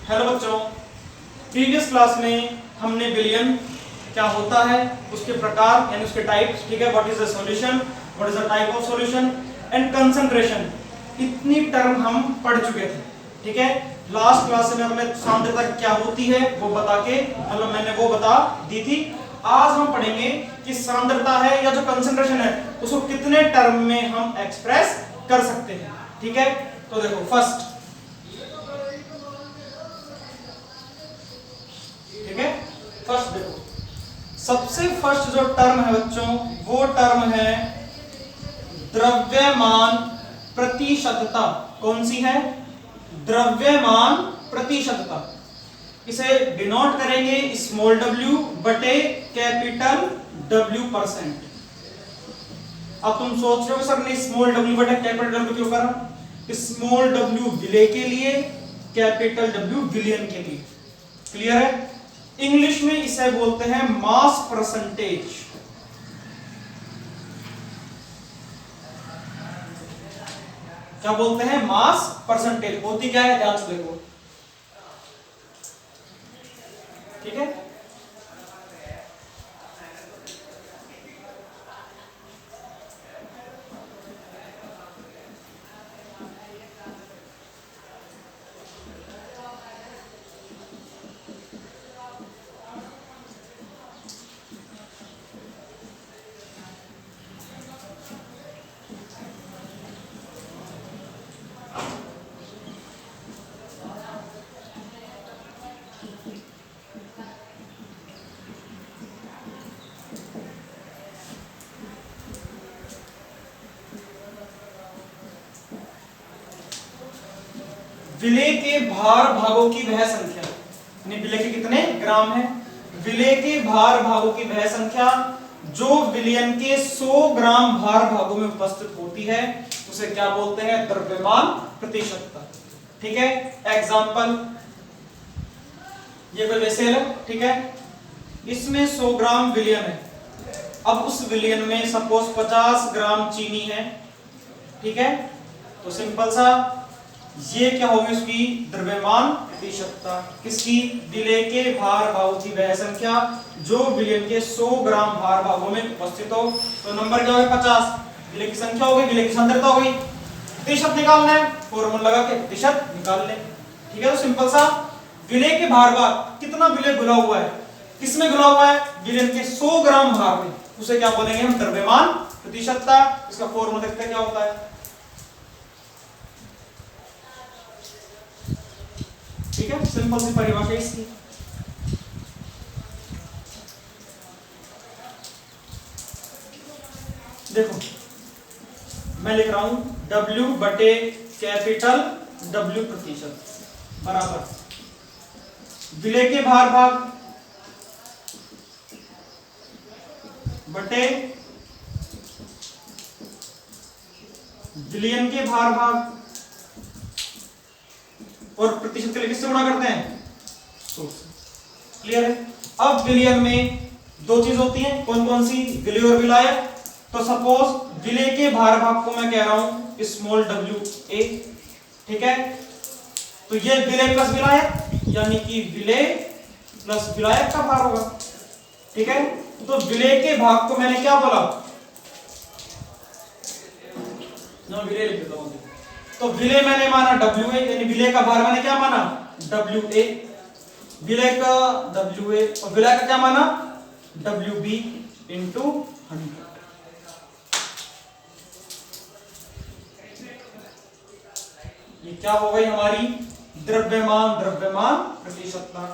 Hello बच्चों, previous class में हमने बिलियन क्या होता है, उसके प्रकार यानी उसके टाइप्स, ठीक है, what is the solution, what is the type of solution and concentration, इतनी टर्म हम पढ़ चुके थे। ठीक है, लास्ट क्लास में हमने सांद्रता क्या होती है वो बता के मतलब मैंने वो बता दी थी। आज हम पढ़ेंगे कि सांद्रता है या जो कंसंट्रेशन है उसको कितने टर्म में हम एक्सप्रेस कर सकते हैं। ठीक है, तो देखो फर्स्ट, ठीक है, फर्स्ट देखो, सबसे फर्स्ट जो टर्म है बच्चों वो टर्म है द्रव्यमान प्रतिशतता। कौन सी है? द्रव्यमान प्रतिशतता। इसे डिनोट करेंगे स्मॉल w बटे कैपिटल W%। अब तुम सोच रहे हो सर ने स्मॉल w बटे कैपिटल W क्यों करा? स्मॉल w विलेय के लिए, कैपिटल W विलियन के लिए। क्लियर है? इंग्लिश में इसे बोलते हैं मास परसेंटेज। क्या बोलते हैं? Mass percentage. होती क्या है ध्यान से देखो, ठीक है। विलेय के भार भागों की वह संख्या, यानी विलेय के कितने ग्राम है, विलेय के भार भागों की वह संख्या जो विलयन के 100 ग्राम भार भागों में उपस्थित होती है उसे क्या बोलते हैं? द्रव्यमान प्रतिशतता। ठीक है, एग्जांपल, ये कोई वेसल है, ठीक है, इसमें 100 ग्राम विलयन है। अब उस विलयन में सपोज 50 ग्राम चीनी है, ठीक है, तो सिंपल सा ये क्या होगी उसकी द्रव्यमान प्रतिशतता। किसकी? विलेय के भार भागों की वह संख्या जो विलयन के 100 ग्राम भार भागों में उपस्थित हो। तो नंबर क्या होगा? 50। विलेय की संख्या हो गई, विलेय की सांद्रता हो गई, प्रतिशत निकालना है, फॉर्मूला लगा के प्रतिशत निकाल ले। ठीक है, तो सिंपल सा विलेय के भार भाग, कितना विलेय घुला हुआ है, किसमें घुला हुआ है? विलयन के 100 ग्राम भार में, उसे क्या बोलेंगे हम? द्रव्यमान प्रतिशतता। इसका फॉर्मूला देखते हैं क्या होता है। ठीक है, सिंपल सी परिभाषा इसकी। देखो मैं लिख रहा हूं W बटे कैपिटल W प्रतिशत बराबर विलेय के भार भाग बटे विलयन के भार भाग, और प्रतिशत के लिए किससे गुणा करते हैं? 100 से। क्लियर है? अब विलयन में दो चीज होती हैं, कौन कौन सी? विलेय और विलायक। तो सपोज विलेय के भार भाग को मैं कह रहा हूं स्मॉल WA, ठीक है, तो ये विलेय प्लस विलायक यानी कि विलेय प्लस विलायक का भार होगा। ठीक है, तो विलेय के भाग को मैंने क्या बोला? विलेय लिख देता हूं। तो विलेय मैंने माना WA, यानी विलेय का भार मैंने क्या माना? WA, विलेय का WA, और विलेय का क्या माना? WB into 100। ये क्या हो गई हमारी? द्रव्यमान प्रतिशतता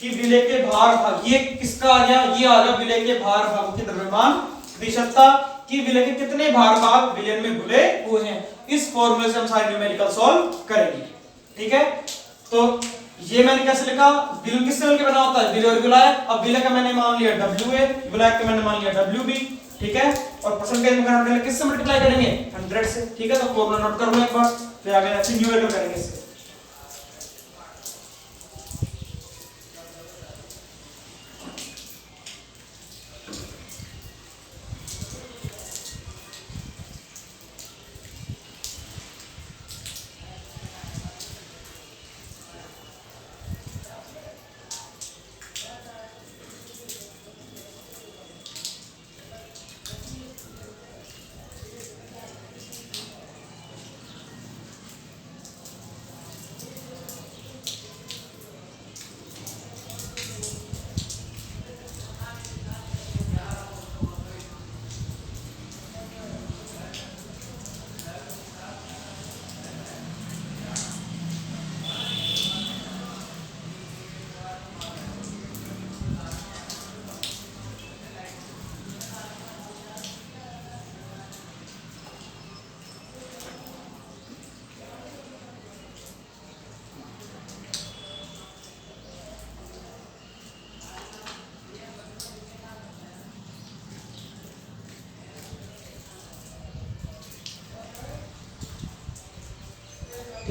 कि विलेय के भार भाग, ये किसका आ गया? ये आ गया विलेय के भार भागों की द्रव्यमान प्रतिशतता कि विलेय के कितने भार भाग विलयन में घुले हुए हैं। इस फॉर्मूले से हम सारे न्यूमेरिकल सॉल्व करेंगे। ठीक है, तो ये मैंने कैसे लिखा? विलयन किससे मिलकर बना होता है? विलेय और विलायक। अब विलेय का मैंने मान लिया WA, विलायक का मैंने मान लिया WB, ठीक है, और परसेंटेज में करने के लिए किससे मल्टीप्लाई करेंगे? 100 से। ठीक है, तो फॉर्मूला नोट कर लो एक बार, फिर आगे ऐसे न्यूमेरिकल करेंगे इससे।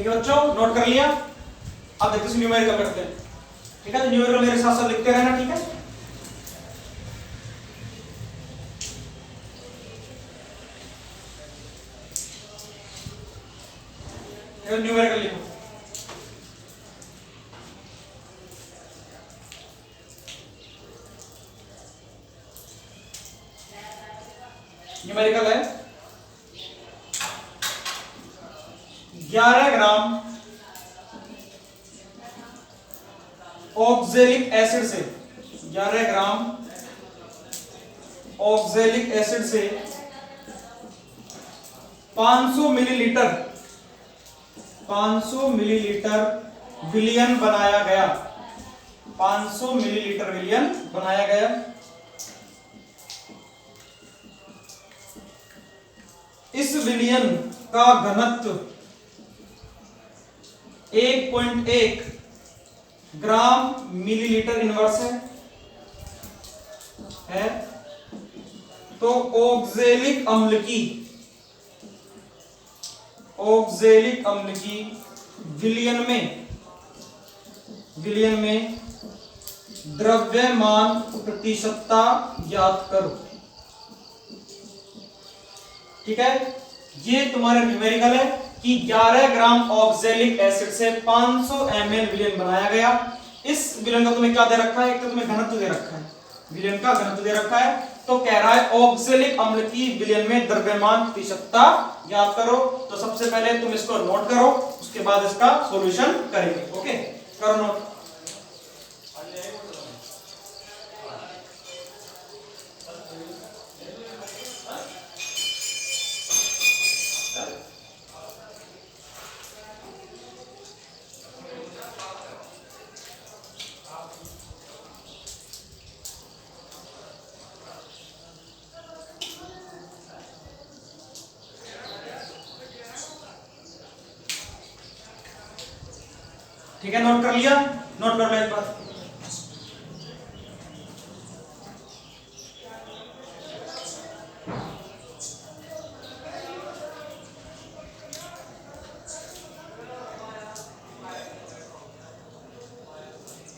ठीक है बच्चों, नोट कर लिया। अब देखते हैं न्यूमेरिकल करते हैं। ठीक है, तो न्यूमेरिकल मेरे साथ साथ लिखते रहना। ठीक है, न्यूमेरिकल लिखो। न्यूमेरिकल है 11 ग्राम ऑक्जेलिक एसिड से, 11 ग्राम ऑक्जेलिक एसिड से 500 मिलीलीटर विलियन बनाया गया। 500 मिलीलीटर विलियन बनाया गया। इस विलियन का घनत्व 1.1 ग्राम मिलीलीटर इनवर्स है। तो ऑक्जेलिक अम्ल की विलियन में द्रव्यमान प्रतिशतता ज्ञात करो। ठीक है, ये तुम्हारा न्यूमेरिकल है कि 11 ग्राम ऑक्जेलिक एसिड से 500 ml विलियन बनाया गया। इस विलियन का तुम्हें क्या दे रखा है? एक तो तुम्हें घनत्व दे रखा है, विलियन का घनत्व दे रखा है। तो कह रहा है ऑक्जेलिक अम्ल की विलियन में द्रव्यमान प्रतिशतता याद करो। तो सबसे पहले तुम इसको नोट करो, उसके बाद इसका सॉल्यूशन करेंगे। ओके, करो नोट। ठीक है, नोट कर लिया? नोट कर लो एक बार।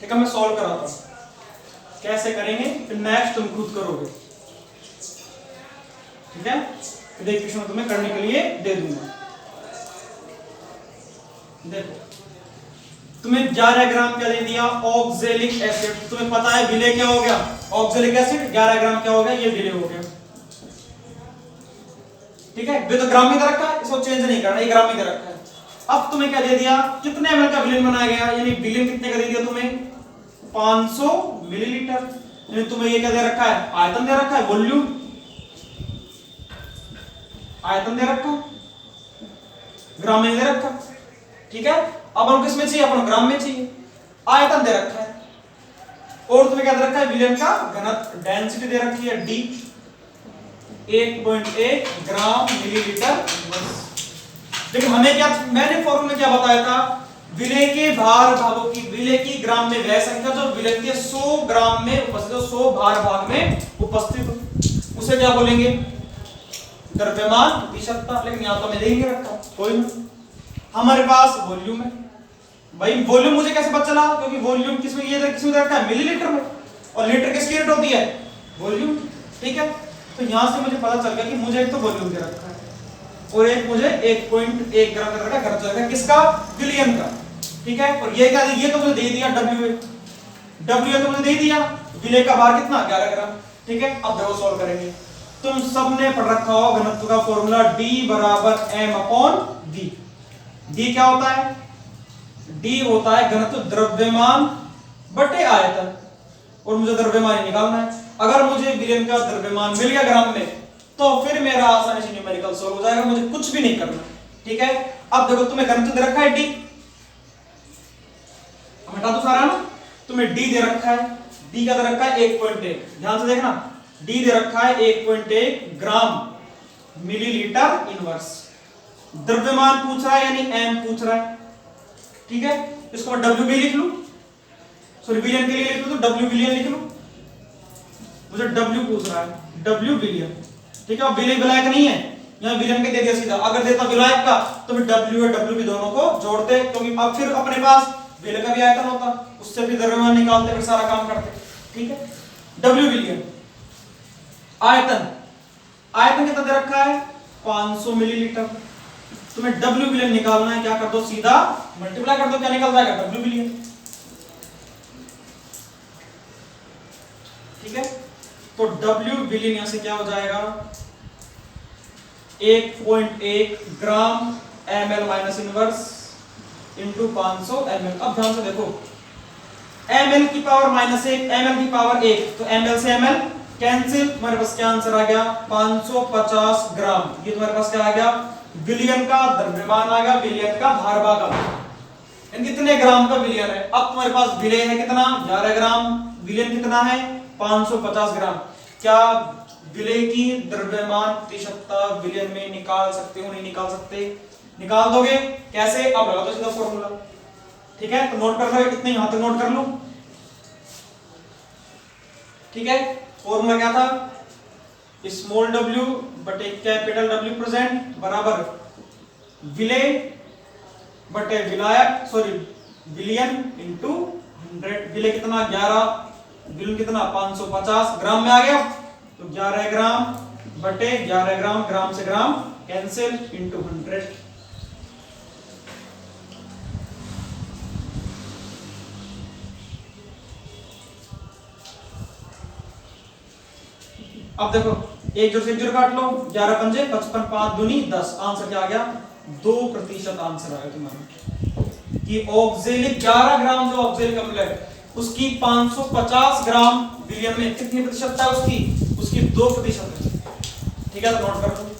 ठीक है, मैं सॉल्व कराता हूं, कैसे करेंगे फिर नेक्स्ट तुम खुद करोगे। ठीक है, फिर एक क्वेश्चन तुम्हें करने के लिए दे दूंगा। देखो, तुम्हें 11 ग्राम क्या दे दिया? Oxalic acid. तुम्हें पता है विलेय क्या हो गया? ऑक्जेलिक एसिड 11 ग्राम क्या हो गया? ये विलेय हो गया। ठीक है, वे तो ग्राम में दे रखा है, इसको चेंज नहीं करना, ये ग्राम में दे रखा है। अब तुम्हें क्या दे दिया? कितने एमएल का विलेय बनाया गया? यानी विलेय कितने का दे दिया तुम्हें? 500 मिलीलीटर। यानी तुम्हें ये क्या दे रखा है? आयतन दे रखा है, वॉल्यूम, आयतन दे रखा, ग्राम में दे रखा। ठीक है, अब हम किस में चाहिए? अपन ग्राम में चाहिए। आयतन दे रखा है और तुम्हें क्या दे रखा है? विलियन का घनत्व, डेंसिटी दे रखी है D, 1.1 ग्राम मिलीलीटर। लेकिन हमें क्या, मैंने फॉर्मूला में क्या बताया था? विलेय के भार भागों की, विलेय की ग्राम में वह संख्या जो विलेय के 100 ग्राम में उपस्थित हो, 100 भार भाग में उपस्थित हो, उसे क्या बोलेंगे? द्रव्यमान प्रतिशतता। लेकिन यहां तो मैं दे ही नहीं रखा, कोई नहीं, हमारे पास वॉल्यूम है। भाई वॉल्यूम मुझे कैसे पता चला? क्योंकि वॉल्यूम किसमें, ये किसमें रखा है? मिलीलीटर में, और लीटर किसकी यूनिट होती है? वॉल्यूम। ठीक है, तो यहां से मुझे पता चल गया कि मुझे एक तो वॉल्यूम दे रखा है और एक मुझे 1.1 ग्राम का घनत्व दे रखा है। किसका? विलियन का। ठीक है, और ये क्या? ये तो मुझे दे दिया WA, WA तो मुझे दे दिया। विलेय का भार कितना? 11 ग्राम। ठीक है, अब देखो सॉल्व करेंगे। तुम सबने पढ़ रखा हो घनत्व का फॉर्मूला D बराबर m/v। D क्या होता है? D होता है घनत्व द्रव्यमान बटे आयतन, और मुझे द्रव्यमान निकालना है। अगर मुझे विलियन का द्रव्यमान मिल गया ग्राम में, तो फिर मेरा आसानी से न्यूमेरिकल सॉल्व हो जाएगा, मुझे कुछ भी नहीं करना। ठीक है, अब देखो तुम्हें घनत्व दे रखा है D, हटा दो सारा ना। तुम्हें D दे रखा है, D का दे रखा है 1.1, ध्यान से देखना, D दे रखा है 1.1 ग्राम मिलीलीटर इनवर्स। द्रव्यमान पूछ रहा है यानी m पूछ रहा है। ठीक है, इसको मैं WB लिख लूं, सॉरी विलियन के लिए लिख लूं तो W विलियन लिख लूं, मुझे W पूछ रहा है, W विलियन। ठीक है, अब विलेय विलायक नहीं है, यहाँ विलयन के दे दिया सीधा, अगर देता विलायक का तो फिर W और W भी दोनों को जोड़ते, क्योंकि अब फिर अपने पास विलय का भी आयतन होता, उससे भी द्रव्यमान निकालते, फिर सारा काम करते। ठीक है, W विलयन आयतन, आयतन कितना दे रखा है 500 मिलीलीटर। तुम्हें W विलयन निकालना है, क्या कर दो सीधा मल्टीप्लाई कर दो, क्या निकल जाएगा W विलयन। ठीक है, तो W विलयन यहां से क्या हो जाएगा 1.1 ग्राम ml minus inverse into 500 ml। अब ध्यान से देखो ml की पावर -1 ml की पावर 1, तो ml से ml कैंसिल, तुम्हारे पास क्या आंसर आ गया 550 ग्राम। ये तुम्हारे पास क्या आ गया विलयन का द्रव्यमान आ गया, विलयन का भारभाग आ गया। कितने ग्राम का विलयन है, अब तुम्हारे पास विलय है कितना 11 ग्राम, विलयन कितना है 550 ग्राम। क्या विलय की द्रव्यमान प्रतिशतता विलयन में निकाल सकते हो, नहीं निकाल सकते, निकाल दोगे कैसे, अब लगा दो सीधा फॉर्मूला। ठीक है, तो नोट कर लो, कितने यहां तक नोट कर लो। ठीक है, फॉर्मूला क्या था स्मॉल w बटे कैपिटल W प्रेजेंट बराबर विलय बटे विलायक, सॉरी विलयन इंटू 100। विलय कितना 11, विलयन कितना 550 ग्राम में आ गया, तो 11 ग्राम बटे 11 ग्राम, ग्राम से ग्राम कैंसिल इंटू 100। अब देखो एक जोड़ से एक जोड़ काट लो, 11 पंजे 55, 5 दूनी 10, आंसर क्या आ गया 2% आंसर आया तुम्हारा कि ऑक्जेलिक 11 ग्राम जो ऑक्जेलिक अम्ल है उसकी 550 ग्राम विलयन में कितनी प्रतिशतता है उसकी 2% है। ठीक है, तो नोट कर लो।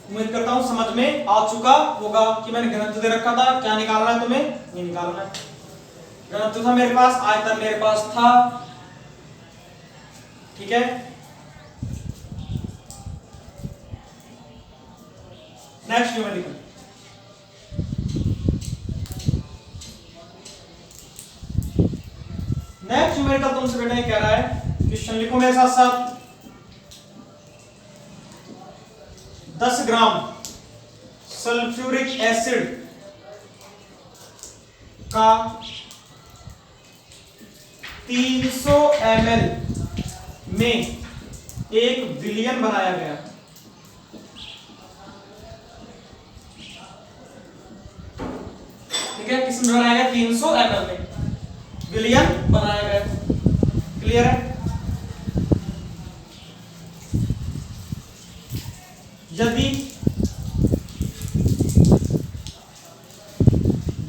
उम्मीद करता हूं समझ में आ चुका होगा कि मैंने घनत्व दे रखा था, क्या निकालना है तुम्हें, ये निकालना है। घनत्व था मेरे पास, आयतन मेरे पास था। ठीक है, नेक्स्ट न्यूमेरिकल। नेक्स्ट न्यूमेरिकल तुमसे बेटा ये कह रहा है, क्वेश्चन लिखो मेरे साथ साथ। 10 ग्राम सल्फ्यूरिक एसिड का 300 ml में एक विलयन बनाया गया। ठीक है, किसमें बनाया गया 300 ml में विलयन बनाया गया। क्लियर है, यदि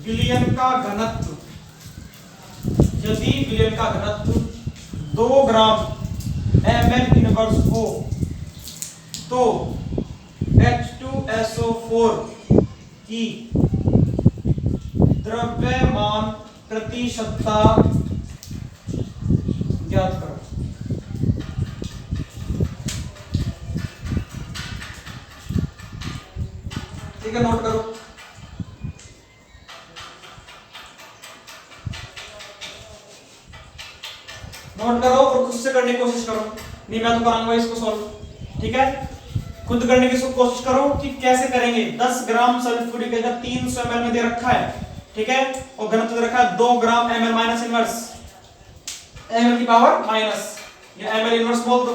विलयन का घनत्व 2 ग्राम ml इनवर्स हो तो H2SO4 की द्रव्यमान प्रतिशतता ज्ञात करो। ठीक है, नोट करो। नोट करो और खुद से करने की कोशिश करो, नहीं मैं तो कराऊंगा इसको सॉल्व। ठीक है, खुद करने की कोशिश करो कि कैसे करेंगे। 10 ग्राम सल्फ्यूरिक एसिड 300 ml में दे रखा है, ठीक है, और घनत्व दे रखा है 2 ग्राम ml माइनस इनवर्स, ml की पावर माइनस या ml इनवर्स बोल दो।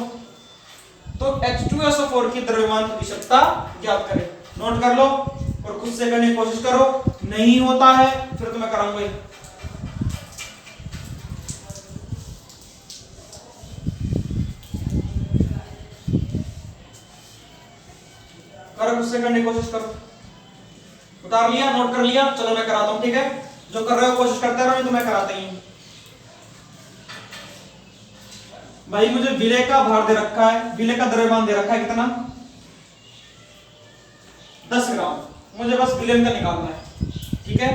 तो H2SO4 की द्रव्यमान प्रतिशतता ज्ञात करें। नोट कर लो और खुद से करने की कोशिश करो, नहीं होता है फिर तो मैं कराऊंगा। करो, खुद से करने की कोशिश करो। उतार लिया, नोट कर लिया, चलो मैं कराता हूं। ठीक है, जो कर रहे हो कोशिश करते रहो, नहीं तो मैं कराता ही हूं। भाई मुझे विलय का भार दे रखा है, विलय का द्रव्यमान दे रखा है कितना 10 ग्राम, मुझे बस विलयन का निकालना है। ठीक है,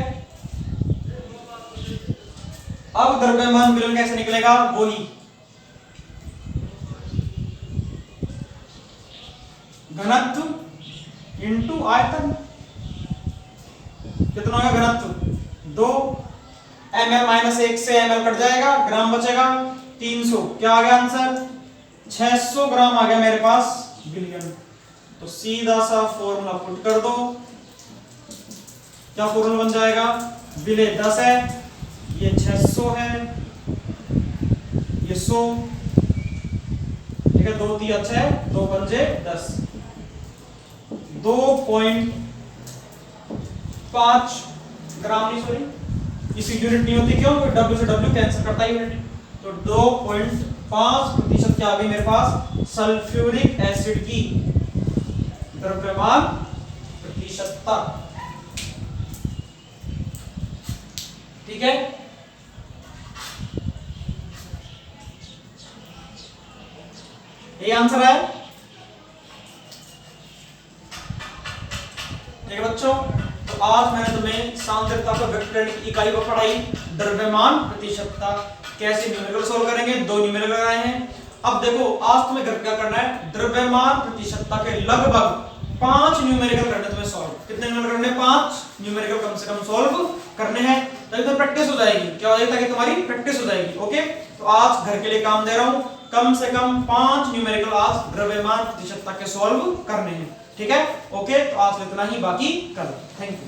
अब द्रव्यमान विलयन कैसे निकलेगा, वही घनत्व इंटू आयतन। कितना होगा घनत्व 2 ml माइनस 1 से ml कट जाएगा, ग्राम बचेगा 300। क्या आ गया आंसर 600 ग्राम आ गया मेरे पास विलयन। तो सीधा सा फॉर्मूला पुट कर दो, क्या फॉर्मूला बन जाएगा, विलय 10 है, ये 600 है, ये 100, ठीक है, 2 3 6 2 पंजे 10, 2.5 ग्राम, नहीं सॉरी इसकी यूनिट नहीं होती, क्यों, W से W कैंसिल करता है यूनिट। तो 2.5% क्या आ गई मेरे पास सल्फ्यूरिक एसिड की द्रव्यमान प्रतिशतता। ठीक है, ये आंसर है। ठीक है बच्चों, तो आज मैंने तुम्हें सांद्रता को व्यक्त करने की इकाई को पढ़ाई, द्रव्यमान प्रतिशतता। कैसे न्यूमेरिकल सोल्व करेंगे, 2 न्यूमेरिकल लगाए हैं। अब देखो आज तुम्हें घर क्या करना है, द्रव्यमान प्रतिशतता के लगभग 5 न्यूमेरिकल करने तुम्हें सॉल्व। कितने न्यूमेरिकल करने, 5 न्यूमेरिकल कम से कम सॉल्व करने हैं, ताकि तो प्रैक्टिस हो जाएगी। क्या हो जाएगी, ताकि तुम्हारी प्रैक्टिस हो जाएगी। ओके, तो आज घर के लिए काम दे रहा हूं, कम से कम 5 न्यूमेरिकल आज द्रव्यमान प्रतिशतता के सॉल्व करने हैं। ठीक है, ओके, तो आज इतना ही, बाकी कल। Thank you.